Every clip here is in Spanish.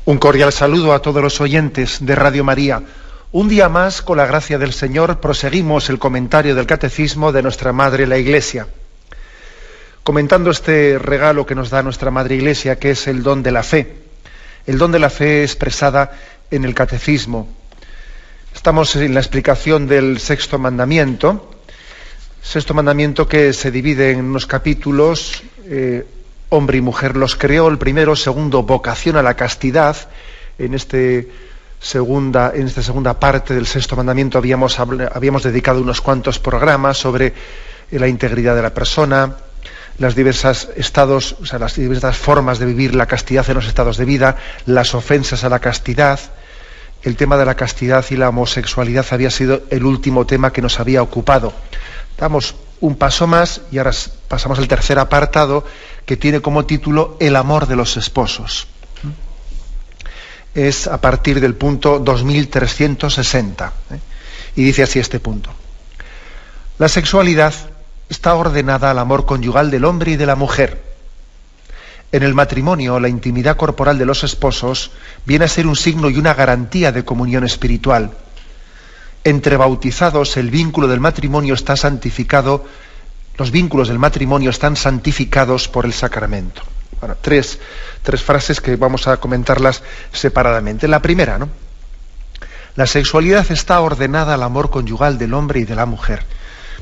Un cordial saludo a todos los oyentes de Radio María. Un día más, con la gracia del Señor, proseguimos el comentario del Catecismo de nuestra Madre la Iglesia. Comentando este regalo que nos da nuestra Madre Iglesia, que es el don de la fe. El don de la fe expresada en el Catecismo. Estamos en la explicación del sexto mandamiento. Sexto mandamiento que se divide en unos capítulos. Hombre y mujer los creó, el primero. Segundo, vocación a la castidad. En esta segunda parte del sexto mandamiento habíamos dedicado unos cuantos programas sobre la integridad de la persona, las diversas formas de vivir la castidad en los estados de vida, las ofensas a la castidad. El tema de la castidad y la homosexualidad había sido el último tema que nos había ocupado. Damos un paso más y ahora pasamos al tercer apartado, que tiene como título El amor de los esposos. Es a partir del punto 2360. Y dice así este punto. La sexualidad está ordenada al amor conyugal del hombre y de la mujer. En el matrimonio, la intimidad corporal de los esposos viene a ser un signo y una garantía de comunión espiritual. Entre bautizados, el vínculo del matrimonio está santificado. Los vínculos del matrimonio están santificados por el sacramento. Bueno, tres frases que vamos a comentarlas separadamente. La primera, ¿no? La sexualidad está ordenada al amor conyugal del hombre y de la mujer.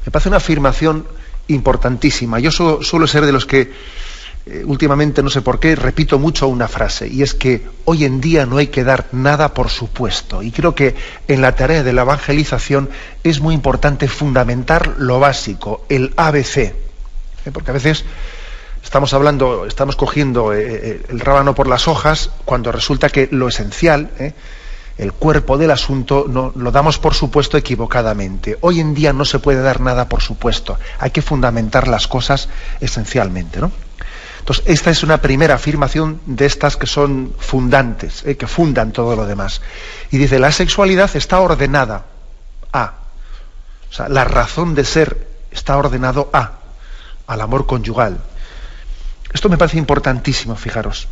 Me parece una afirmación importantísima. Yo suelo ser de los que últimamente, no sé por qué, repito mucho una frase, y es que hoy en día no hay que dar nada por supuesto. Y creo que en la tarea de la evangelización es muy importante fundamentar lo básico, el ABC. Porque a veces estamos cogiendo el rábano por las hojas, cuando resulta que lo esencial, el cuerpo del asunto, no, lo damos por supuesto equivocadamente. Hoy en día no se puede dar nada por supuesto. Hay que fundamentar las cosas esencialmente, ¿no? Entonces, esta es una primera afirmación de estas que son fundantes, que fundan todo lo demás. Y dice, la sexualidad está ordenada a, o sea, la razón de ser está ordenado al amor conyugal. Esto me parece importantísimo, fijaros.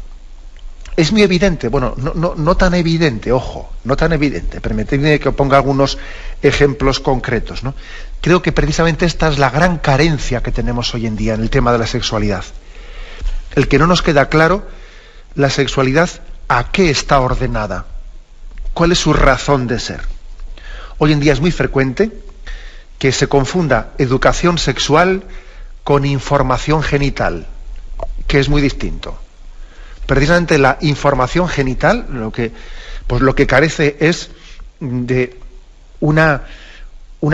Es muy evidente, bueno, no tan evidente, ojo, no tan evidente. Permitidme que ponga algunos ejemplos concretos, ¿no? Creo que precisamente esta es la gran carencia que tenemos hoy en día en el tema de la sexualidad. El que no nos queda claro la sexualidad a qué está ordenada, cuál es su razón de ser. Hoy en día es muy frecuente que se confunda educación sexual con información genital, que es muy distinto. Precisamente la información genital lo que carece es de una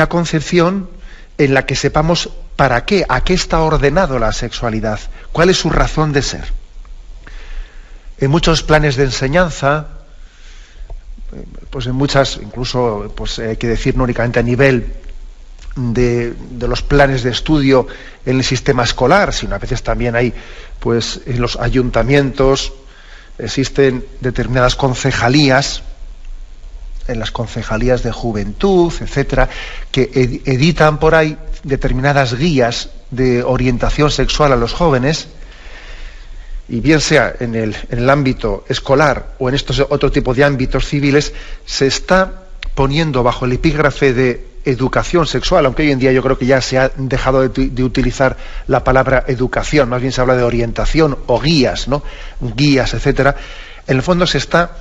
concepción en la que sepamos para qué, a qué está ordenado la sexualidad, cuál es su razón de ser. En muchos planes de enseñanza, pues en muchas, incluso pues hay que decir no únicamente a nivel de los planes de estudio en el sistema escolar, sino a veces también hay, pues en los ayuntamientos existen determinadas concejalías, en las concejalías de juventud, etcétera, que editan por ahí determinadas guías de orientación sexual a los jóvenes, y bien sea en el ámbito escolar o en estos otro tipo de ámbitos civiles, se está poniendo bajo el epígrafe de educación sexual, aunque hoy en día yo creo que ya se ha dejado de utilizar la palabra educación, más bien se habla de orientación o guías, ¿no? Guías, etcétera. En el fondo se está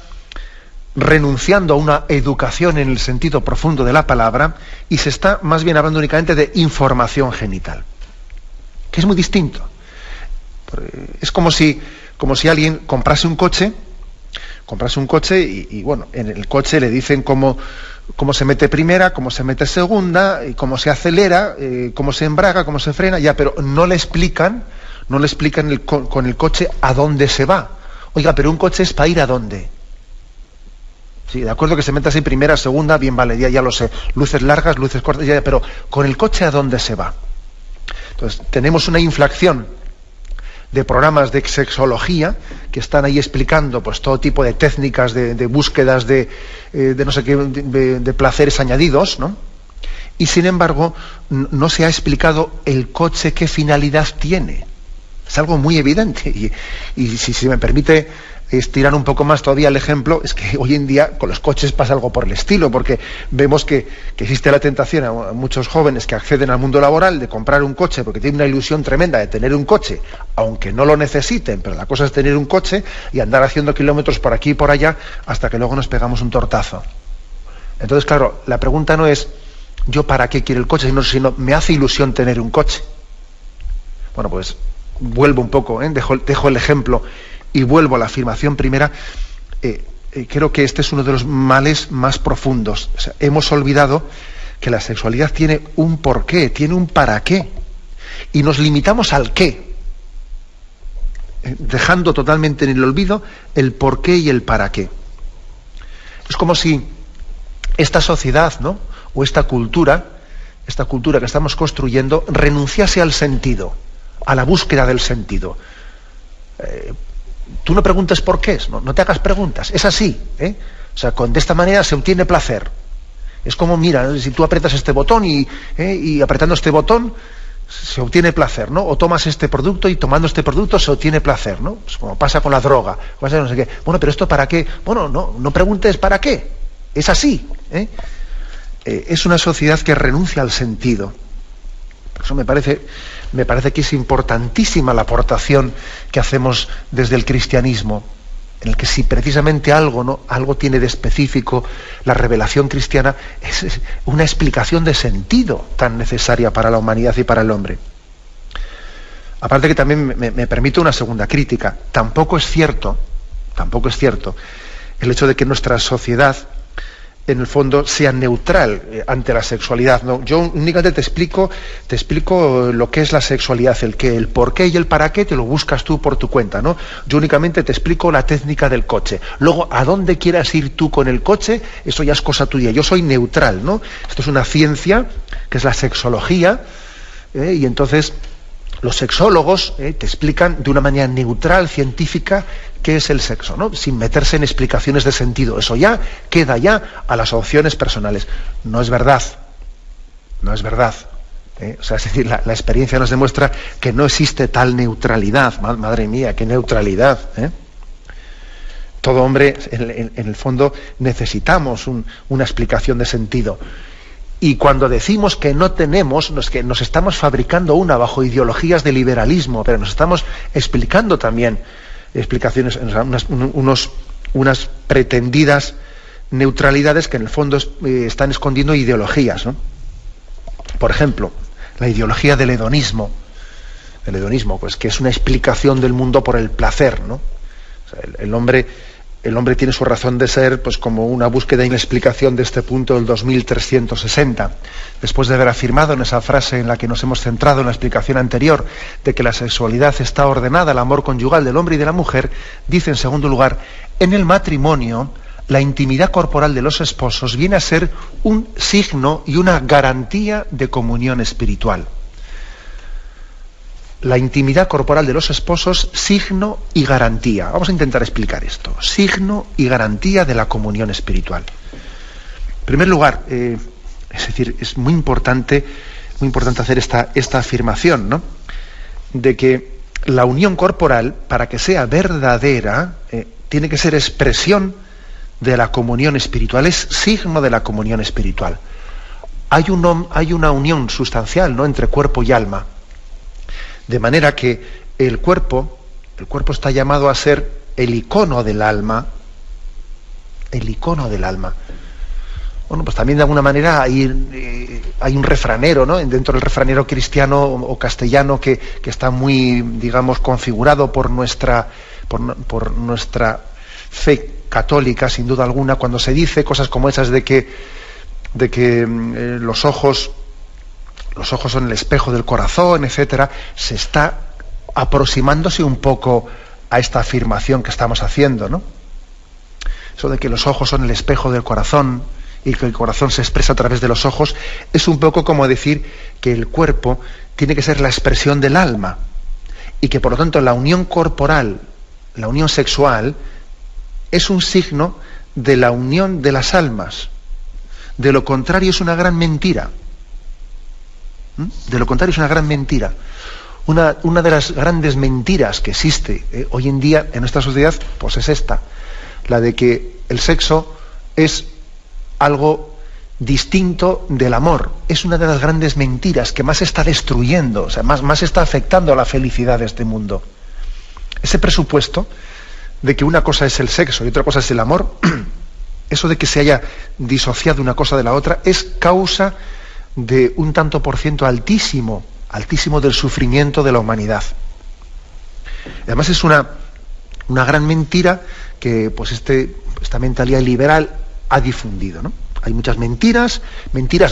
renunciando a una educación en el sentido profundo de la palabra y se está más bien hablando únicamente de información genital, que es muy distinto. Es como si alguien comprase un coche y bueno, en el coche le dicen cómo se mete primera, cómo se mete segunda, y cómo se acelera, cómo se embraga, cómo se frena, ya, pero no le explican con el coche a dónde se va. Oiga, pero un coche es para ir a dónde. Sí, de acuerdo que se meta así primera, segunda, bien vale, ya lo sé. Luces largas, luces cortas, ya, pero con el coche a dónde se va. Entonces, tenemos una inflación de programas de sexología que están ahí explicando pues todo tipo de técnicas de búsquedas de no sé qué, de placeres añadidos, ¿no? Y sin embargo no se ha explicado el coche qué finalidad tiene. Es algo muy evidente y si me permite estirar un poco más todavía el ejemplo, es que hoy en día con los coches pasa algo por el estilo, porque vemos que existe la tentación a muchos jóvenes que acceden al mundo laboral de comprar un coche porque tienen una ilusión tremenda de tener un coche, aunque no lo necesiten, pero la cosa es tener un coche y andar haciendo kilómetros por aquí y por allá hasta que luego nos pegamos un tortazo. Entonces, claro, la pregunta no es yo para qué quiero el coche, sino me hace ilusión tener un coche. Bueno, pues vuelvo un poco, dejo el ejemplo y vuelvo a la afirmación primera. Creo que este es uno de los males más profundos. O sea, hemos olvidado que la sexualidad tiene un porqué, tiene un para qué, y nos limitamos al qué, dejando totalmente en el olvido el porqué y el para qué. Es como si esta sociedad, ¿no?, o esta cultura que estamos construyendo, renunciase al sentido, a la búsqueda del sentido. Tú no preguntes por qué es, no te hagas preguntas, es así, O sea, de esta manera se obtiene placer. Es como, mira, si tú aprietas este botón y apretando este botón se obtiene placer, ¿no? O tomas este producto y tomando este producto se obtiene placer, ¿no? Pues como pasa con la droga, pasa no sé qué. Bueno, pero ¿esto para qué? Bueno, no preguntes para qué, es así, es una sociedad que renuncia al sentido. Por eso me parece que es importantísima la aportación que hacemos desde el cristianismo, en el que si precisamente algo tiene de específico la revelación cristiana, es una explicación de sentido tan necesaria para la humanidad y para el hombre. Aparte que también me permito una segunda crítica. Tampoco es cierto el hecho de que nuestra sociedad en el fondo sea neutral ante la sexualidad, ¿no? Yo únicamente te explico lo que es la sexualidad, el qué, el por qué y el para qué te lo buscas tú por tu cuenta, ¿no? Yo únicamente te explico la técnica del coche. Luego, a dónde quieras ir tú con el coche, eso ya es cosa tuya. Yo soy neutral, ¿no? Esto es una ciencia, que es la sexología, y entonces los sexólogos te explican de una manera neutral, científica, qué es el sexo, ¿no? Sin meterse en explicaciones de sentido. Eso ya queda ya a las opciones personales. No es verdad. O sea, es decir, la experiencia nos demuestra que no existe tal neutralidad. Madre mía, qué neutralidad, Todo hombre, en el fondo, necesitamos una explicación de sentido. Y cuando decimos que no tenemos, que nos estamos fabricando una bajo ideologías de liberalismo, pero nos estamos explicando también explicaciones, unas pretendidas neutralidades que en el fondo están escondiendo ideologías, ¿no? Por ejemplo, la ideología del hedonismo, pues que es una explicación del mundo por el placer, ¿no? O sea, el hombre tiene su razón de ser, pues como una búsqueda y una explicación de este punto del 2360. Después de haber afirmado en esa frase en la que nos hemos centrado en la explicación anterior, de que la sexualidad está ordenada al amor conyugal del hombre y de la mujer, dice en segundo lugar, en el matrimonio, la intimidad corporal de los esposos viene a ser un signo y una garantía de comunión espiritual. La intimidad corporal de los esposos, signo y garantía. Vamos a intentar explicar esto. Signo y garantía de la comunión espiritual. En primer lugar, es decir, es muy importante hacer esta afirmación, ¿no? De que la unión corporal, para que sea verdadera, tiene que ser expresión de la comunión espiritual, es signo de la comunión espiritual. Hay una unión sustancial, ¿no?, entre cuerpo y alma. De manera que el cuerpo está llamado a ser el icono del alma. El icono del alma. Bueno, pues también de alguna manera hay un refranero, ¿no?, dentro del refranero cristiano o castellano que está muy, digamos, configurado por nuestra fe católica, sin duda alguna, cuando se dice cosas como esas de que los ojos son el espejo del corazón, etcétera, se está aproximándose un poco a esta afirmación que estamos haciendo, ¿no? Eso de que los ojos son el espejo del corazón y que el corazón se expresa a través de los ojos, es un poco como decir que el cuerpo tiene que ser la expresión del alma y que por lo tanto la unión corporal, la unión sexual, es un signo de la unión de las almas. De lo contrario es una gran mentira. De lo contrario es una gran mentira. Una de las grandes mentiras que existe hoy en día en nuestra sociedad, pues es esta, la de que el sexo es algo distinto del amor. Es una de las grandes mentiras que más está destruyendo, o sea, más está afectando a la felicidad de este mundo. Ese presupuesto de que una cosa es el sexo y otra cosa es el amor, eso de que se haya disociado una cosa de la otra, es causa de un tanto por ciento altísimo del sufrimiento de la humanidad. Además es una gran mentira que pues esta mentalidad liberal ha difundido, ¿no? Hay muchas mentiras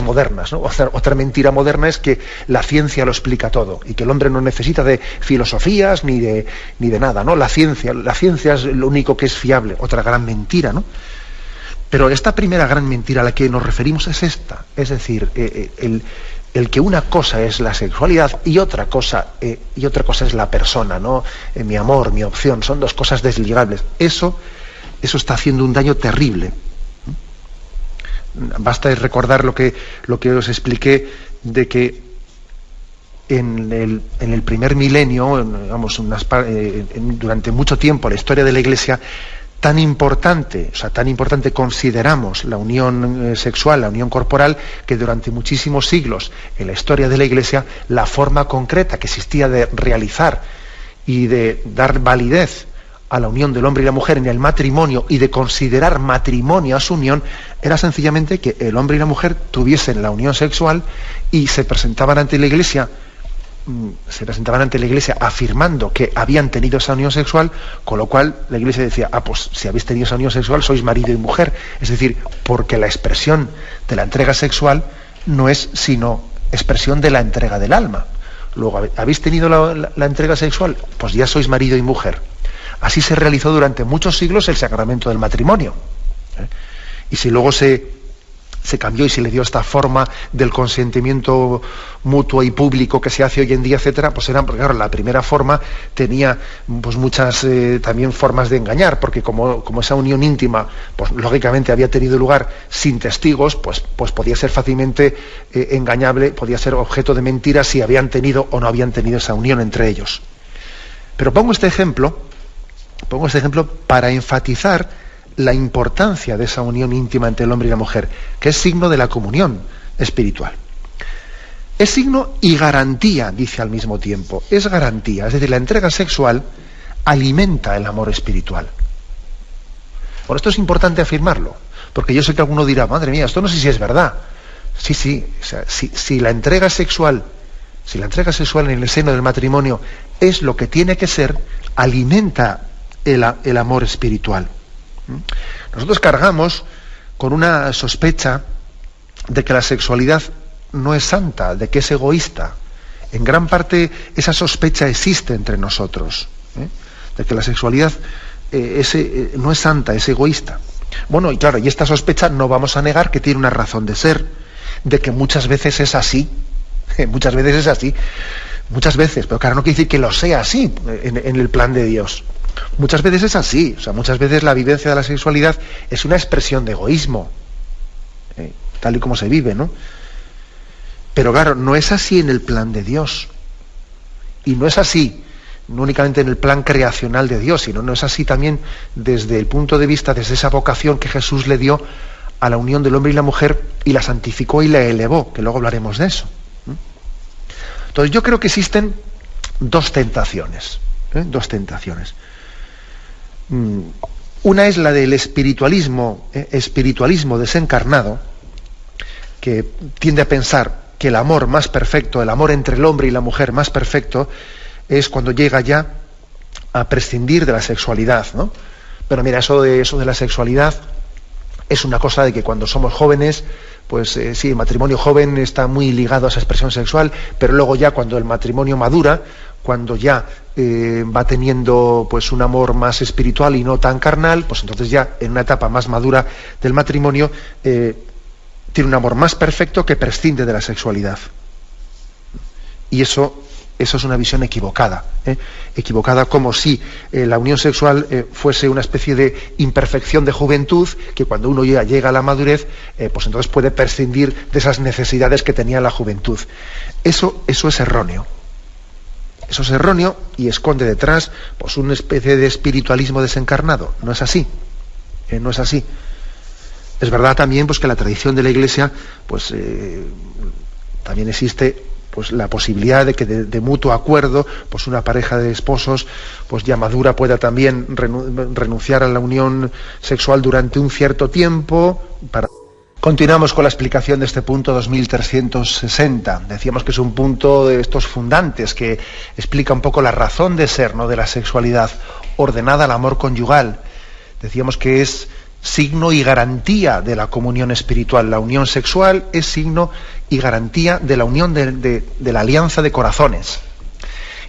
modernas, ¿no? Otra mentira moderna es que la ciencia lo explica todo y que el hombre no necesita de filosofías ni de nada, ¿no? La ciencia es lo único que es fiable. Otra gran mentira, ¿no? Pero esta primera gran mentira a la que nos referimos es esta, es decir, el que una cosa es la sexualidad y otra cosa es la persona, ¿no? Mi amor, mi opción, son dos cosas desligables. Eso está haciendo un daño terrible. Basta recordar lo que os expliqué de que en el primer milenio, digamos, durante mucho tiempo la historia de la Iglesia, tan importante consideramos la unión sexual, la unión corporal, que durante muchísimos siglos en la historia de la Iglesia la forma concreta que existía de realizar y de dar validez a la unión del hombre y la mujer en el matrimonio y de considerar matrimonio a su unión era sencillamente que el hombre y la mujer tuviesen la unión sexual y se presentaban ante la Iglesia afirmando que habían tenido esa unión sexual, con lo cual la Iglesia decía, pues si habéis tenido esa unión sexual sois marido y mujer. Es decir, porque la expresión de la entrega sexual no es sino expresión de la entrega del alma. Luego, ¿habéis tenido la entrega sexual? Pues ya sois marido y mujer. Así se realizó durante muchos siglos el sacramento del matrimonio. Y si luego se cambió y se le dio esta forma del consentimiento mutuo y público que se hace hoy en día, etcétera, pues porque claro, la primera forma tenía pues muchas también formas de engañar, porque como esa unión íntima, pues lógicamente había tenido lugar sin testigos, pues podía ser fácilmente engañable, podía ser objeto de mentiras si habían tenido o no habían tenido esa unión entre ellos. Pero pongo este ejemplo para enfatizar la importancia de esa unión íntima entre el hombre y la mujer, que es signo de la comunión espiritual. Es signo y garantía, dice al mismo tiempo. Es garantía, es decir, la entrega sexual alimenta el amor espiritual. Bueno, esto es importante afirmarlo, porque yo sé que alguno dirá, madre mía, esto no sé si es verdad. Sí, o sea, si la entrega sexual en el seno del matrimonio es lo que tiene que ser, alimenta el amor espiritual. Nosotros cargamos con una sospecha de que la sexualidad no es santa, de que es egoísta. En gran parte esa sospecha existe entre nosotros, de que la sexualidad no es santa, es egoísta. Bueno, y claro, y esta sospecha no vamos a negar que tiene una razón de ser, de que muchas veces es así, pero claro, no quiere decir que lo sea así en el plan de Dios. Muchas veces es así, o sea, muchas veces la vivencia de la sexualidad es una expresión de egoísmo, tal y como se vive, ¿no? Pero claro, no es así en el plan de Dios. Y no es así, no únicamente en el plan creacional de Dios, sino no es así también desde el punto de vista, desde esa vocación que Jesús le dio a la unión del hombre y la mujer y la santificó y la elevó, que luego hablaremos de eso. Entonces yo creo que existen dos tentaciones. Una es la del espiritualismo desencarnado, que tiende a pensar que el amor más perfecto, el amor entre el hombre y la mujer más perfecto, es cuando llega ya a prescindir de la sexualidad, ¿no? Pero mira, eso de la sexualidad es una cosa de que cuando somos jóvenes, pues sí, el matrimonio joven está muy ligado a esa expresión sexual, pero luego ya cuando el matrimonio madura, cuando ya va teniendo pues un amor más espiritual y no tan carnal, pues entonces ya en una etapa más madura del matrimonio tiene un amor más perfecto que prescinde de la sexualidad. Y eso es una visión equivocada, equivocada, como si la unión sexual fuese una especie de imperfección de juventud, que cuando uno ya llega a la madurez, pues entonces puede prescindir de esas necesidades que tenía la juventud. Eso es erróneo. Eso es erróneo y esconde detrás pues una especie de espiritualismo desencarnado. No es así. No es así. Es verdad también pues que la tradición de la Iglesia pues también existe pues la posibilidad de que de mutuo acuerdo pues una pareja de esposos pues ya madura pueda también renunciar a la unión sexual durante un cierto tiempo. Continuamos con la explicación de este punto 2360. Decíamos que es un punto de estos fundantes que explica un poco la razón de ser, ¿no?, de la sexualidad ordenada al amor conyugal. Decíamos que es signo y garantía de la comunión espiritual. La unión sexual es signo y garantía de la unión de la alianza de corazones.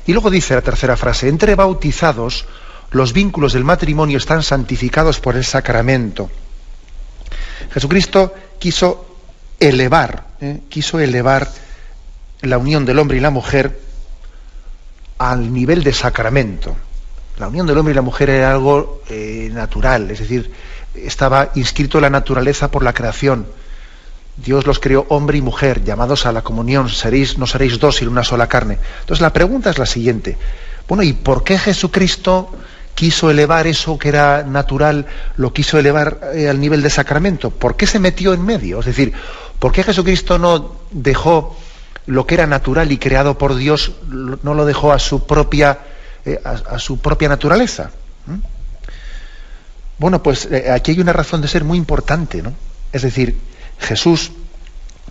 Y luego dice la tercera frase: entre bautizados los vínculos del matrimonio están santificados por el sacramento. Jesucristo quiso elevar la unión del hombre y la mujer al nivel de sacramento. La unión del hombre y la mujer era algo natural, es decir, estaba inscrito en la naturaleza por la creación. Dios los creó hombre y mujer, llamados a la comunión, no seréis dos sino una sola carne. Entonces la pregunta es la siguiente: bueno, ¿y por qué Jesucristo quiso elevar eso que era natural, lo quiso elevar al nivel de sacramento? ¿Por qué se metió en medio? Es decir, ¿por qué Jesucristo no dejó lo que era natural y creado por Dios, no lo dejó a su propia naturaleza? Bueno, pues aquí hay una razón de ser muy importante, ¿no? Es decir, Jesús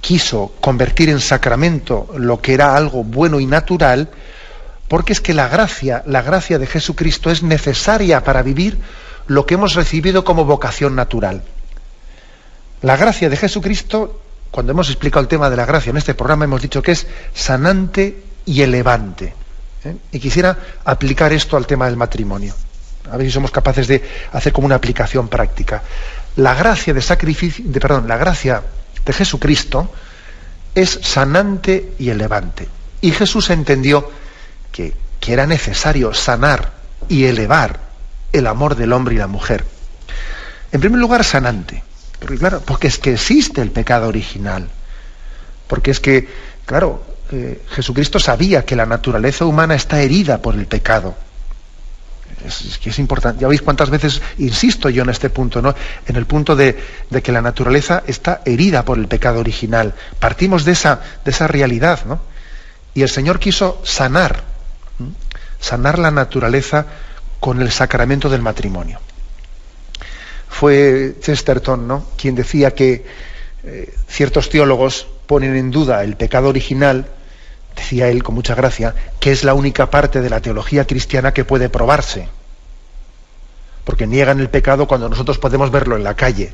quiso convertir en sacramento lo que era algo bueno y natural, porque es que la gracia de Jesucristo es necesaria para vivir lo que hemos recibido como vocación natural. La gracia de Jesucristo, cuando hemos explicado el tema de la gracia en este programa, hemos dicho que es sanante y elevante. Y quisiera aplicar esto al tema del matrimonio. A ver si somos capaces de hacer como una aplicación práctica. La gracia de Jesucristo es sanante y elevante. Y Jesús entendió que era necesario sanar y elevar el amor del hombre y la mujer. En primer lugar, sanante. Porque es que existe el pecado original. Porque es que, claro, Jesucristo sabía que la naturaleza humana está herida por el pecado. Es que es importante. Ya veis cuántas veces insisto yo en este punto, ¿no? En el punto de que la naturaleza está herida por el pecado original. Partimos de esa realidad, ¿no? Y el Señor quiso sanar la naturaleza con el sacramento del matrimonio. Fue Chesterton, ¿no?, quien decía que ciertos teólogos ponen en duda el pecado original. Decía él con mucha gracia que es la única parte de la teología cristiana que puede probarse, porque niegan el pecado cuando nosotros podemos verlo en la calle.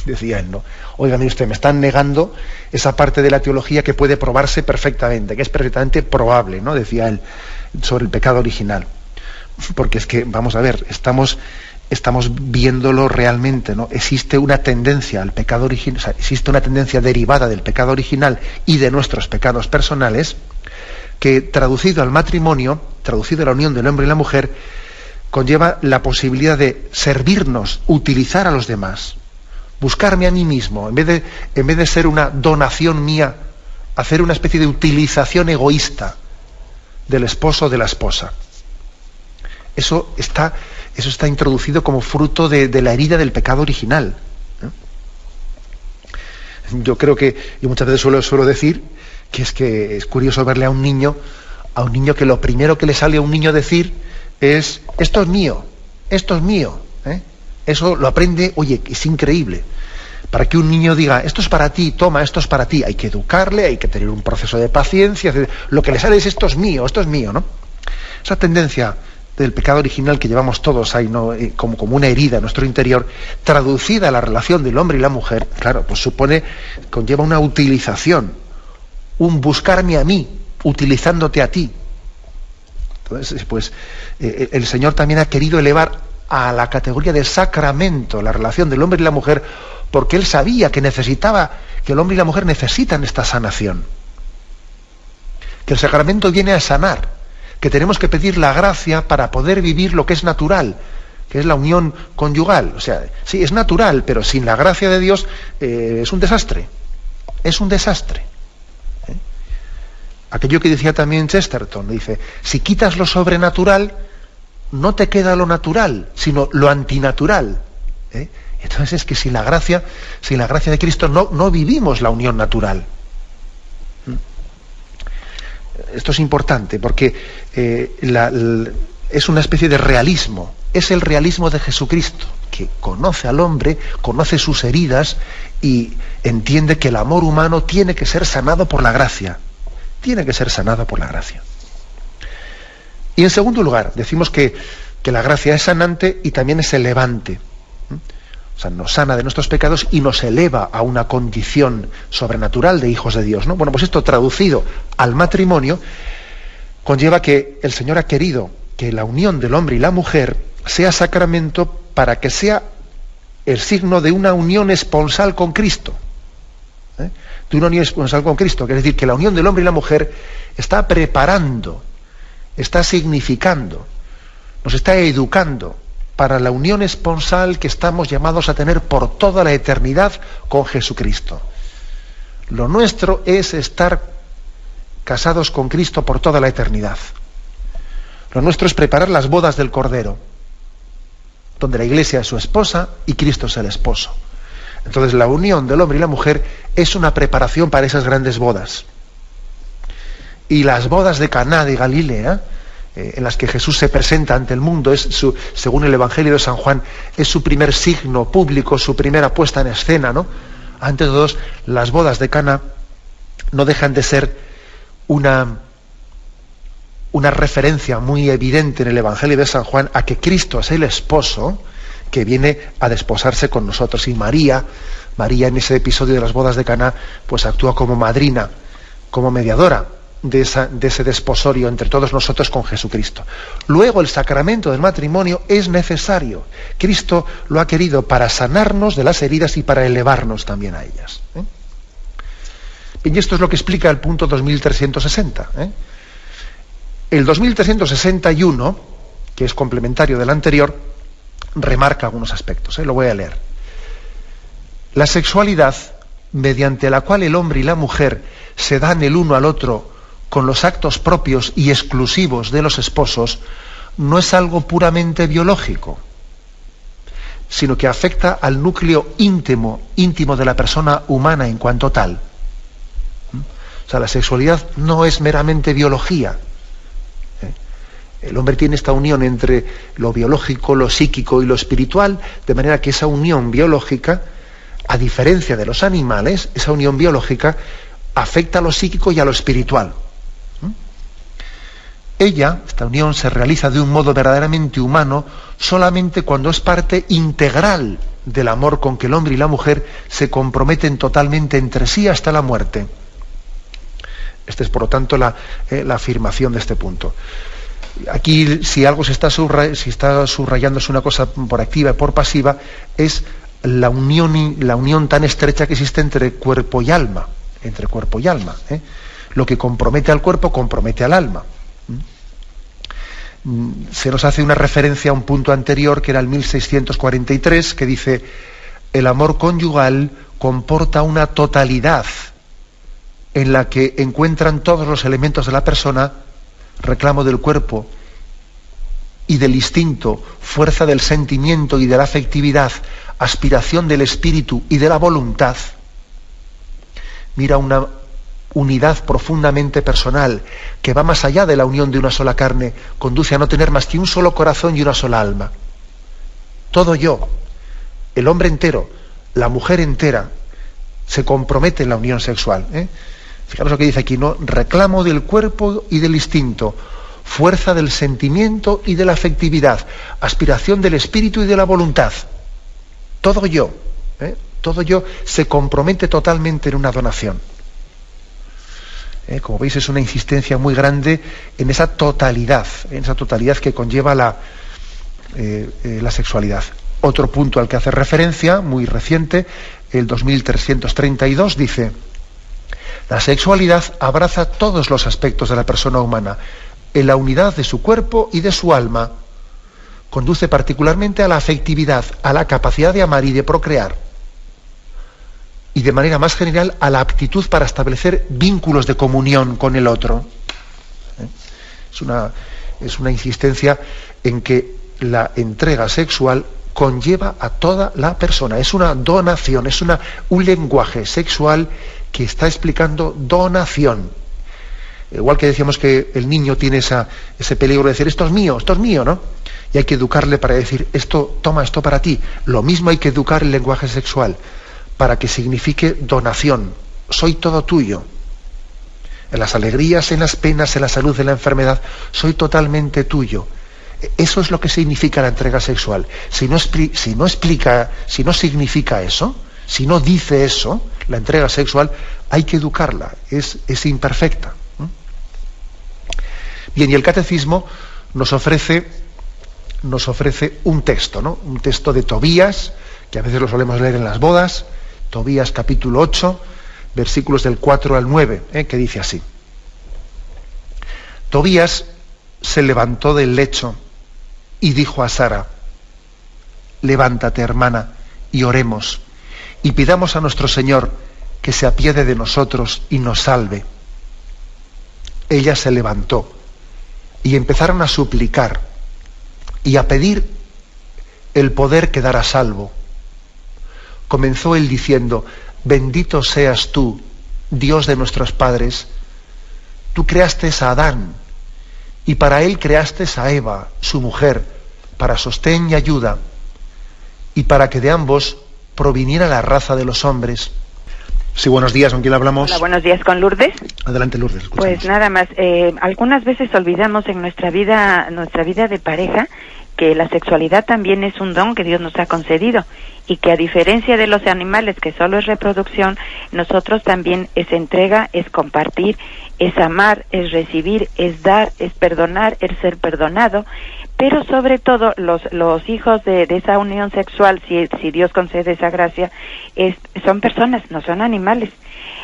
Decía él, ¿no? Oiga, mire usted, me están negando esa parte de la teología que puede probarse perfectamente, que es perfectamente probable, ¿no? Decía él sobre el pecado original. Porque es que, vamos a ver, estamos viéndolo realmente, ¿no? Existe una tendencia al pecado original, o sea, existe una tendencia derivada del pecado original y de nuestros pecados personales, que traducido al matrimonio, traducido a la unión del hombre y la mujer, conlleva la posibilidad de servirnos, utilizar a los demás, buscarme a mí mismo, en vez de ser una donación mía, hacer una especie de utilización egoísta del esposo o de la esposa. Eso está introducido como fruto de la herida del pecado original. Yo creo que, yo muchas veces suelo decir que es curioso verle a un niño que lo primero que le sale a un niño decir es: esto es mío, esto es mío. Eso lo aprende, oye, es increíble. Para que un niño diga: esto es para ti, toma, esto es para ti, hay que educarle, hay que tener un proceso de paciencia. Lo que le sale es: esto es mío, ¿no? Esa tendencia del pecado original que llevamos todos ahí, ¿no?, como una herida en nuestro interior, traducida a la relación del hombre y la mujer, claro, pues conlleva una utilización, un buscarme a mí, utilizándote a ti. Entonces, pues, el Señor también ha querido elevar a la categoría de sacramento la relación del hombre y la mujer, porque Él sabía que el hombre y la mujer necesitan esta sanación. Que el sacramento viene a sanar, que tenemos que pedir la gracia para poder vivir lo que es natural, que es la unión conyugal. O sea, sí, es natural, pero sin la gracia de Dios es un desastre. Es un desastre. Aquello que decía también Chesterton, dice, si quitas lo sobrenatural, no te queda lo natural, sino lo antinatural. Entonces es que sin la gracia de Cristo no vivimos la unión natural. Esto es importante porque es una especie de realismo. Es el realismo de Jesucristo, que conoce al hombre, conoce sus heridas y entiende que el amor humano tiene que ser sanado por la gracia. Tiene que ser sanado por la gracia. Y en segundo lugar, decimos que la gracia es sanante y también es elevante. O sea, nos sana de nuestros pecados y nos eleva a una condición sobrenatural de hijos de Dios, ¿no? Bueno, pues esto traducido al matrimonio conlleva que el Señor ha querido que la unión del hombre y la mujer sea sacramento para que sea el signo de una unión esponsal con Cristo. De una unión esponsal con Cristo, que es decir, que la unión del hombre y la mujer está preparando, está significando, nos está educando para la unión esponsal que estamos llamados a tener por toda la eternidad con Jesucristo. Lo nuestro es estar casados con Cristo por toda la eternidad. Lo nuestro es preparar las bodas del Cordero, donde la Iglesia es su esposa y Cristo es el esposo. Entonces la unión del hombre y la mujer es una preparación para esas grandes bodas. Y las bodas de Caná de Galilea, en las que Jesús se presenta ante el mundo, según el Evangelio de San Juan, es su primer signo público, su primera puesta en escena, ¿no? Ante todos, las bodas de Caná no dejan de ser una referencia muy evidente en el Evangelio de San Juan a que Cristo es el esposo que viene a desposarse con nosotros. Y María en ese episodio de las bodas de Caná, pues actúa como madrina, como mediadora de ese desposorio entre todos nosotros con Jesucristo. Luego el sacramento del matrimonio es necesario. Cristo lo ha querido para sanarnos de las heridas y para elevarnos también a ellas. Y esto es lo que explica el punto 2360. El 2361, que es complementario del anterior, remarca algunos aspectos. Lo voy a leer. La sexualidad, mediante la cual el hombre y la mujer se dan el uno al otro con los actos propios y exclusivos de los esposos, no es algo puramente biológico, sino que afecta al núcleo íntimo de la persona humana en cuanto tal. O sea, la sexualidad no es meramente biología. El hombre tiene esta unión entre lo biológico, lo psíquico y lo espiritual, de manera que esa unión biológica, a diferencia de los animales, esa unión biológica afecta a lo psíquico y a lo espiritual. Esta unión se realiza de un modo verdaderamente humano solamente cuando es parte integral del amor con que el hombre y la mujer se comprometen totalmente entre sí hasta la muerte. Esta es, por lo tanto, la afirmación de este punto. Aquí, si algo se está subrayando, es una cosa por activa y por pasiva, es la unión tan estrecha que existe entre cuerpo y alma. Lo que compromete al cuerpo, compromete al alma. Se nos hace una referencia a un punto anterior, que era el 1643, que dice: el amor conyugal comporta una totalidad en la que encuentran todos los elementos de la persona, reclamo del cuerpo y del instinto, fuerza del sentimiento y de la afectividad, aspiración del espíritu y de la voluntad. Mira, una unidad profundamente personal que va más allá de la unión de una sola carne, conduce a no tener más que un solo corazón y una sola alma. Todo yo, el hombre entero, la mujer entera, se compromete en la unión sexual. Fijaros lo que dice aquí, ¿no? Reclamo del cuerpo y del instinto, fuerza del sentimiento y de la afectividad, aspiración del espíritu y de la voluntad. Todo yo se compromete totalmente en una donación. Como veis, es una insistencia muy grande en esa totalidad que conlleva la sexualidad. Otro punto al que hace referencia, muy reciente, el 2332, dice: la sexualidad abraza todos los aspectos de la persona humana, en la unidad de su cuerpo y de su alma. Conduce particularmente a la afectividad, a la capacidad de amar y de procrear. y de manera más general a la aptitud para establecer vínculos de comunión con el otro. Es una insistencia en que la entrega sexual conlleva a toda la persona. Es una donación, es un lenguaje sexual que está explicando donación. Igual que decíamos que el niño tiene ese peligro de decir, esto es mío, ¿no? Y hay que educarle para decir, toma esto para ti. Lo mismo hay que educar el lenguaje sexual, para que signifique donación. Soy todo tuyo. En las alegrías, en las penas, en la salud, en la enfermedad, soy totalmente tuyo. Eso es lo que significa la entrega sexual. Si no significa eso, si no dice eso, la entrega sexual, hay que educarla, es imperfecta. Bien, y el catecismo nos ofrece un texto, ¿no? Un texto de Tobías, que a veces lo solemos leer en las bodas, Tobías capítulo 8, versículos del 4 al 9, que dice así. Tobías se levantó del lecho y dijo a Sara, levántate, hermana, y oremos, y pidamos a nuestro Señor que se apiade de nosotros y nos salve. Ella se levantó y empezaron a suplicar y a pedir el poder quedar a salvo. Comenzó él diciendo, bendito seas tú, Dios de nuestros padres, tú creaste a Adán, y para él creaste a Eva, su mujer, para sostén y ayuda, y para que de ambos proviniera la raza de los hombres. Sí, buenos días, ¿con quién hablamos? Hola, buenos días, ¿con Lourdes? Adelante, Lourdes. Escuchamos. Pues nada más, algunas veces olvidamos en nuestra vida de pareja, que la sexualidad también es un don que Dios nos ha concedido, y que a diferencia de los animales, que solo es reproducción, nosotros también es entrega, es compartir, es amar, es recibir, es dar, es perdonar, es ser perdonado, pero sobre todo los hijos de esa unión sexual, si Dios concede esa gracia, son personas, no son animales.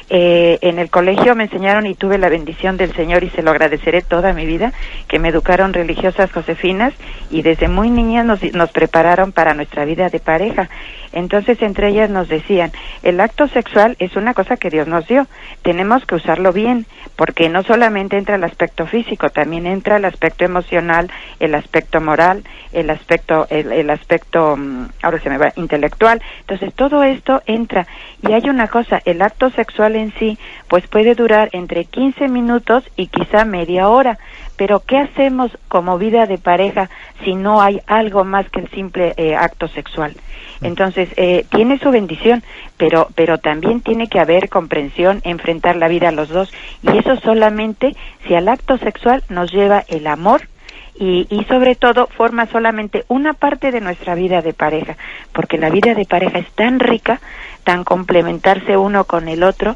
En el colegio me enseñaron, y tuve la bendición del Señor, y se lo agradeceré toda mi vida, que me educaron religiosas josefinas, y desde muy niñas nos prepararon para nuestra vida de pareja. Entonces, entre ellas nos decían, el acto sexual es una cosa que Dios nos dio, tenemos que usarlo bien, porque no solamente entra el aspecto físico, también entra el aspecto emocional, el aspecto moral, el aspecto ahora se me va, intelectual. Entonces, todo esto entra, y hay una cosa, el acto sexual en sí, pues puede durar entre 15 minutos y quizá media hora, pero ¿qué hacemos como vida de pareja si no hay algo más que el simple acto sexual? Entonces, tiene su bendición, pero también tiene que haber comprensión, enfrentar la vida a los dos, y eso solamente si al acto sexual nos lleva el amor, y sobre todo forma solamente una parte de nuestra vida de pareja, porque la vida de pareja es tan rica, tan complementarse uno con el otro,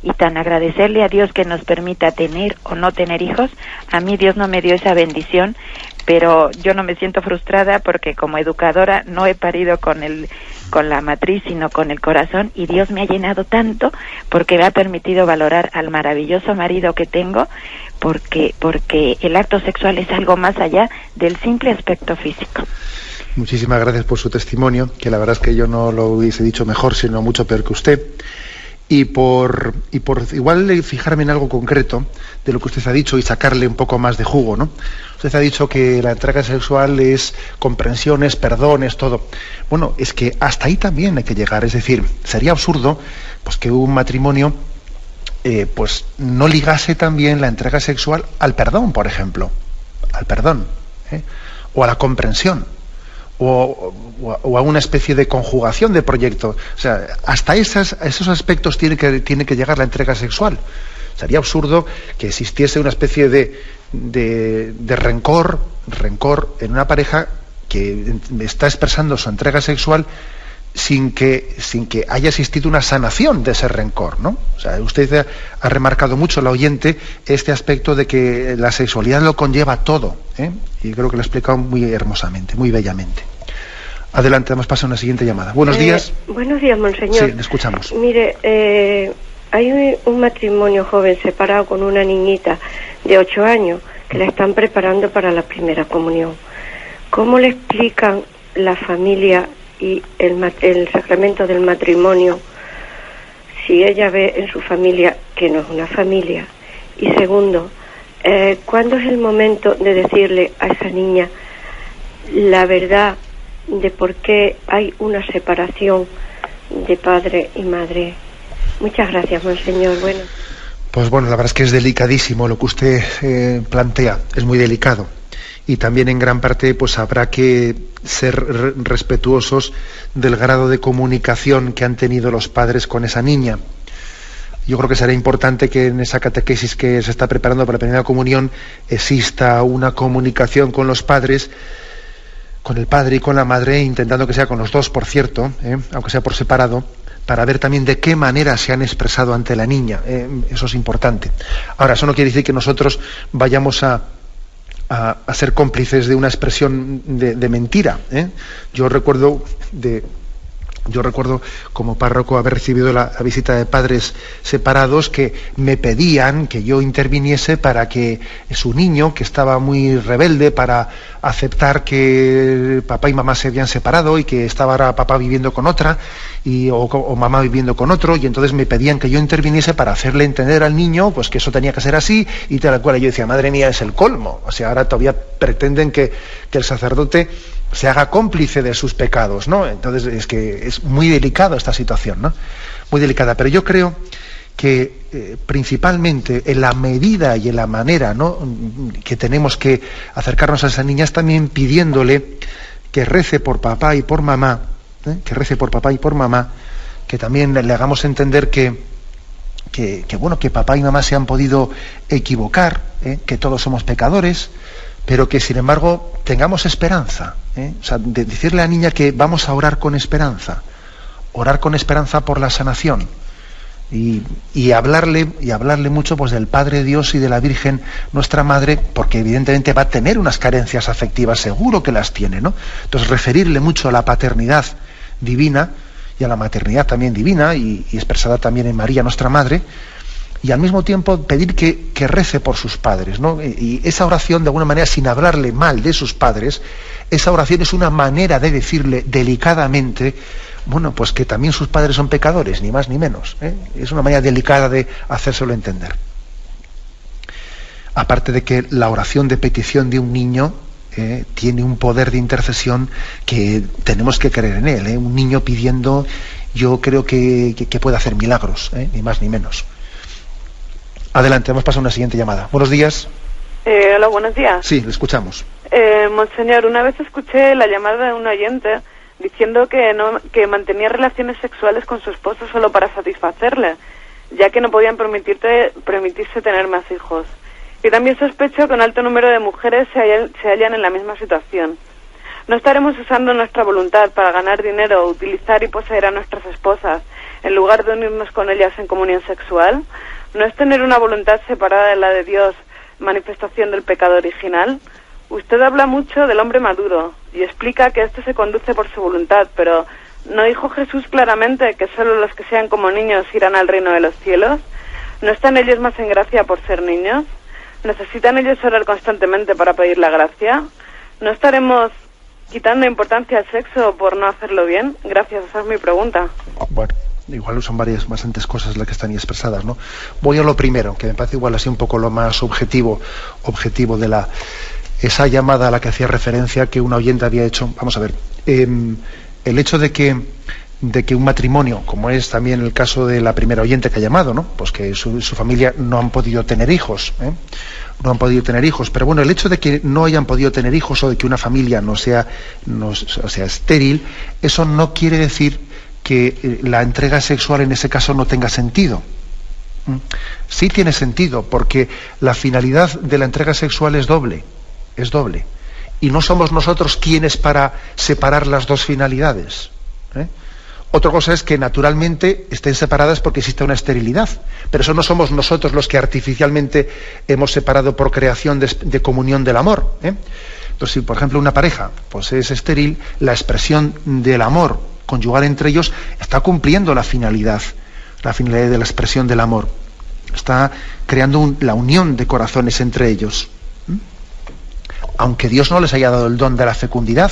y tan agradecerle a Dios que nos permita tener o no tener hijos. A mí Dios no me dio esa bendición, pero yo no me siento frustrada, porque como educadora no he parido con la matriz, sino con el corazón, y Dios me ha llenado tanto, porque me ha permitido valorar al maravilloso marido que tengo, porque el acto sexual es algo más allá del simple aspecto físico. Muchísimas gracias por su testimonio, que la verdad es que yo no lo hubiese dicho mejor, sino mucho peor que usted. Y por igual fijarme en algo concreto de lo que usted ha dicho y sacarle un poco más de jugo, ¿no? Usted ha dicho que la entrega sexual es comprensiones, perdones, todo. Bueno, es que hasta ahí también hay que llegar. Es decir, sería absurdo pues que un matrimonio pues no ligase también la entrega sexual al perdón, por ejemplo, al perdón, o a la comprensión, o a una especie de conjugación de proyectos. O sea, hasta esos aspectos tiene que llegar la entrega sexual. Sería absurdo que existiese una especie de rencor en una pareja que está expresando su entrega sexual sin que haya existido una sanación de ese rencor, ¿no? O sea, usted ha remarcado mucho, la oyente, este aspecto de que la sexualidad lo conlleva todo, y creo que lo ha explicado muy hermosamente, muy bellamente. Adelante, damos paso a una siguiente llamada. Buenos días. Buenos días, monseñor. Sí, le escuchamos. Mire, hay un matrimonio joven separado con una niñita de 8 años que la están preparando para la primera comunión. ¿Cómo le explican la familia y el sacramento del matrimonio si ella ve en su familia que no es una familia. Y segundo, ¿cuándo es el momento de decirle a esa niña la verdad de por qué hay una separación de padre y madre? Muchas gracias, monseñor. Bueno. Pues bueno, la verdad es que es delicadísimo lo que usted plantea, es muy delicado. Y también en gran parte pues habrá que ser respetuosos del grado de comunicación que han tenido los padres con esa niña. Yo creo que será importante que en esa catequesis que se está preparando para la primera comunión exista una comunicación con los padres, con el padre y con la madre, intentando que sea con los dos, por cierto, aunque sea por separado, para ver también de qué manera se han expresado ante la niña. Eso es importante. Ahora, eso no quiere decir que nosotros vayamos a ser cómplices de una expresión de mentira. Yo recuerdo como párroco haber recibido la visita de padres separados que me pedían que yo interviniese para que su niño, que estaba muy rebelde para aceptar que papá y mamá se habían separado y que estaba ahora papá viviendo con otra o mamá viviendo con otro, y entonces me pedían que yo interviniese para hacerle entender al niño pues que eso tenía que ser así y tal cual. Yo decía, madre mía, es el colmo. O sea, ahora todavía pretenden que el sacerdote se haga cómplice de sus pecados, ¿no? Entonces es que es muy delicada esta situación, ¿no? Muy delicada. Pero yo creo que principalmente en la medida y en la manera, ¿no?, que tenemos que acercarnos a esa niña es también pidiéndole que rece por papá y por mamá, que también le hagamos entender que bueno, que papá y mamá se han podido equivocar, que todos somos pecadores, pero que sin embargo tengamos esperanza, o sea, de decirle a la niña que vamos a orar con esperanza por la sanación, y hablarle mucho pues del Padre Dios y de la Virgen nuestra Madre, porque evidentemente va a tener unas carencias afectivas, seguro que las tiene, ¿no? Entonces referirle mucho a la paternidad divina y a la maternidad también divina y expresada también en María nuestra Madre, y al mismo tiempo pedir que rece por sus padres, ¿no? Y esa oración, de alguna manera, sin hablarle mal de sus padres, esa oración es una manera de decirle delicadamente, bueno, pues que también sus padres son pecadores, ni más ni menos, Es una manera delicada de hacérselo entender. Aparte de que la oración de petición de un niño tiene un poder de intercesión que tenemos que creer en él, Un niño pidiendo, yo creo que puede hacer milagros, ni más ni menos. Adelante, vamos a pasar a una siguiente llamada. Buenos días. Hola, buenos días. Sí, le escuchamos. Monseñor, una vez escuché la llamada de un oyente diciendo que mantenía relaciones sexuales con su esposo solo para satisfacerle, ya que no podían permitirse tener más hijos. Y también sospecho que un alto número de mujeres se hallan en la misma situación. ¿No estaremos usando nuestra voluntad para ganar dinero, utilizar y poseer a nuestras esposas, en lugar de unirnos con ellas en comunión sexual? ¿No es tener una voluntad separada de la de Dios manifestación del pecado original? Usted habla mucho del hombre maduro y explica que esto se conduce por su voluntad, pero ¿no dijo Jesús claramente que solo los que sean como niños irán al reino de los cielos? ¿No están ellos más en gracia por ser niños? ¿Necesitan ellos orar constantemente para pedir la gracia? ¿No estaremos quitando importancia al sexo por no hacerlo bien? Gracias, esa es mi pregunta. Bueno, igual son bastantes cosas las que están ahí expresadas, ¿no? Voy a lo primero, que me parece igual así un poco lo más objetivo de esa llamada a la que hacía referencia que una oyente había hecho. Vamos a ver, el hecho de que un matrimonio, como es también el caso de la primera oyente que ha llamado, ¿no?, pues que su familia no han podido tener hijos, pero bueno, el hecho de que no hayan podido tener hijos o de que una familia no sea estéril, eso no quiere decir que la entrega sexual en ese caso no tenga sentido. Sí tiene sentido, porque la finalidad de la entrega sexual es doble, y no somos nosotros quienes para separar las dos finalidades. Otra cosa es que naturalmente estén separadas porque existe una esterilidad, pero eso no somos nosotros los que artificialmente hemos separado por creación de comunión del amor. Entonces, si por ejemplo una pareja pues es estéril, la expresión del amor conyugal entre ellos está cumpliendo la finalidad de la expresión del amor, está creando la unión de corazones entre ellos. Aunque Dios no les haya dado el don de la fecundidad,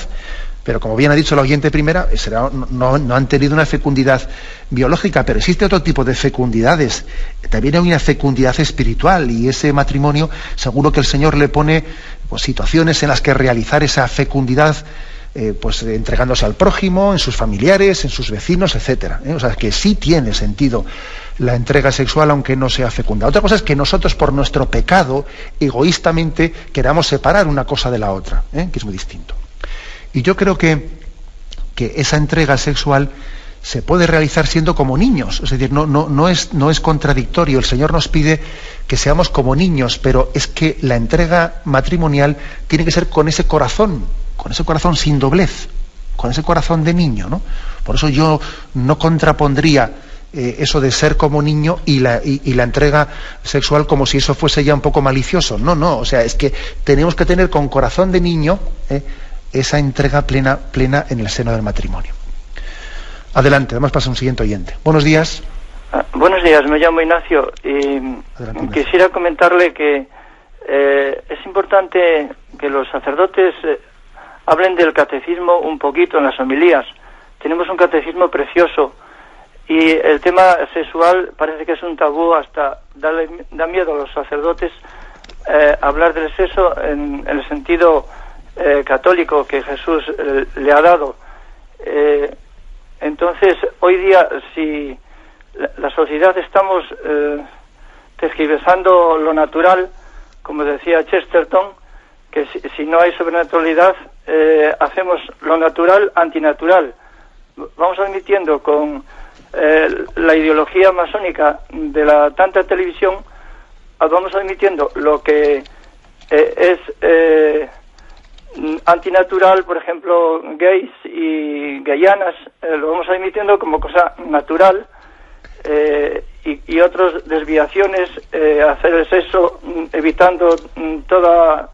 Pero como bien ha dicho la oyente primera, no han tenido una fecundidad biológica, pero existe otro tipo de fecundidades. También hay una fecundidad espiritual, y ese matrimonio seguro que el Señor le pone pues situaciones en las que realizar esa fecundidad, pues entregándose al prójimo, en sus familiares, en sus vecinos, etcétera. O sea, que sí tiene sentido la entrega sexual, aunque no sea fecunda. Otra cosa es que nosotros, por nuestro pecado, egoístamente queramos separar una cosa de la otra, que es muy distinto. Y yo creo que esa entrega sexual se puede realizar siendo como niños. Es decir, no es contradictorio. El Señor nos pide que seamos como niños, pero es que la entrega matrimonial tiene que ser con ese corazón sin doblez, con ese corazón de niño, ¿no? Por eso yo no contrapondría eso de ser como niño y la entrega sexual como si eso fuese ya un poco malicioso. No, o sea, es que tenemos que tener con corazón de niño esa entrega plena en el seno del matrimonio. Adelante, además pasa un siguiente oyente. Buenos días. Buenos días, me llamo Ignacio y Adelante, quisiera comentarle que es importante que los sacerdotes hablen del catecismo un poquito en las homilías. Tenemos un catecismo precioso y el tema sexual parece que es un tabú, hasta da miedo a los sacerdotes hablar del sexo en el sentido católico que Jesús le ha dado. Entonces, hoy día, si la sociedad estamos tergiversando lo natural, como decía Chesterton, que si no hay sobrenaturalidad, hacemos lo natural antinatural. Vamos admitiendo con la ideología masónica de la tanta televisión, vamos admitiendo lo que es antinatural, por ejemplo, gays y gayanas, lo vamos admitiendo como cosa natural, y otras desviaciones, hacer el sexo evitando toda